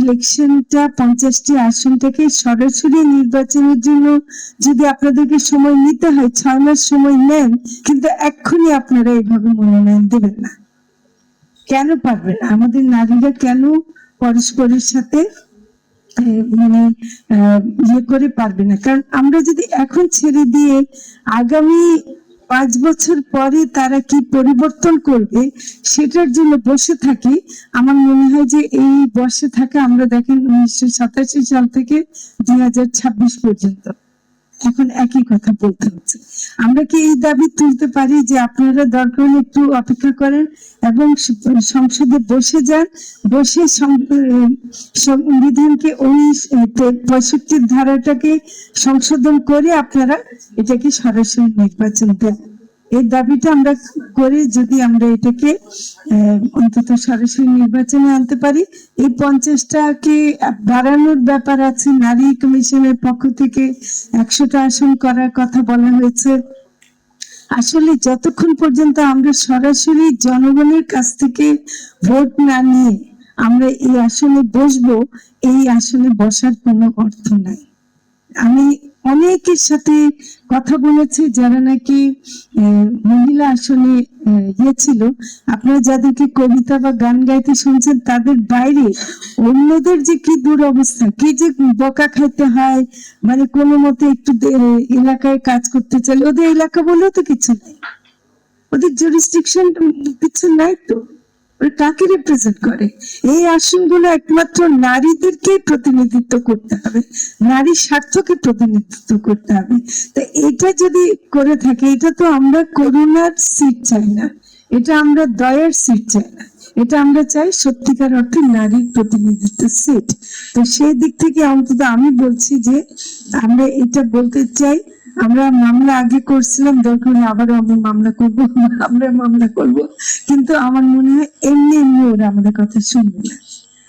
ইলেকশনটা 50টি আসন থেকে সরাসরি নির্বাচনের জন্য যদি আপনাদেরকে সময় নিতে হয়, 6 মাস সময় নেন, কিন্তু এক্ষুনি আপনারা এইভাবে মনোনয়ন দেবেন না। কেন পারবেন? আমাদের নারীরা কেন পরস্পরের সাথে মানে ইয়ে করে পারবে না? কারণ আমরা যদি এখন ছেড়ে দিয়ে আগামী 5 বছর পরে তারা কি পরিবর্তন করবে সেটার জন্য বসে থাকি, আমার মনে হয় যে এই বসে থাকা আমরা দেখেন 1987 সাল থেকে 2026 পর্যন্ত এখন একই কথা বলতে হচ্ছে। আমরা কি এই দাবি তুলতে পারি যে আপনারা দরকার হলে একটু অপেক্ষা করেন এবং সংসদে বসে যান, বসে সংবিধানকে ওই 65 ধারাটাকে সংশোধন করে আপনারা এটাকে সরাসরি নির্বাচন দেন। এই দাবিটা আমরা করে যদি আমরা এটাকে অন্তত সরাসরি নির্বাচনে আনতে পারি, এই 50টাকে বাড়ানোর ব্যাপার আছে। নারী কমিশনের পক্ষ থেকে 100টা আসন করার কথা বলা হয়েছে। আসলে যতক্ষণ পর্যন্ত আমরা সরাসরি জনগণের কাছ থেকে ভোট না নিয়ে আমরা এই আসনে বসবো, এই আসনে বসার কোনো অর্থ নাই। আমি অনেকের সাথে কথা বলেছি যারা নাকি মহিলা আসনে গিয়েছিল, আপনারা যাদেরকে কবিতা বা গান গাইতে শুনছেন তাদের বাইরে অন্যদের যে কি দুরবস্থা, কি যে বকা খাইতে হয়, মানে কোনো মতে একটু এলাকায় কাজ করতে চাইলে ওদের এলাকা বলেও তো কিছু নাই, ওদের জুরিসডিকশন কিছু নাই, তো কাকে রিপ্রেজেন্ট করে? এই আসনগুলো একমাত্র নারীদেরকে প্রতিনিধিত্ব করতে হবে, নারী স্বার্থকে প্রতিনিধিত্ব করতে হবে। তো এটা যদি করে থাকে, এটা তো আমরা করুণার সিট চাই না, এটা আমরা দয়ার সিট চাই না, এটা আমরা চাই সত্যিকার অর্থে নারীর প্রতিনিধিত্ব সিট। তো সেই দিক থেকে অন্তত আমি বলছি যে আমরা এটা বলতে চাই। আমরা মামলা আগে করছিলাম, দরকার আবারও আমি মামলা করব, আমরা মামলা করব, কিন্তু আমার মনে হয় এমনি এমনি ওরা আমাদের কথা শুনবে না।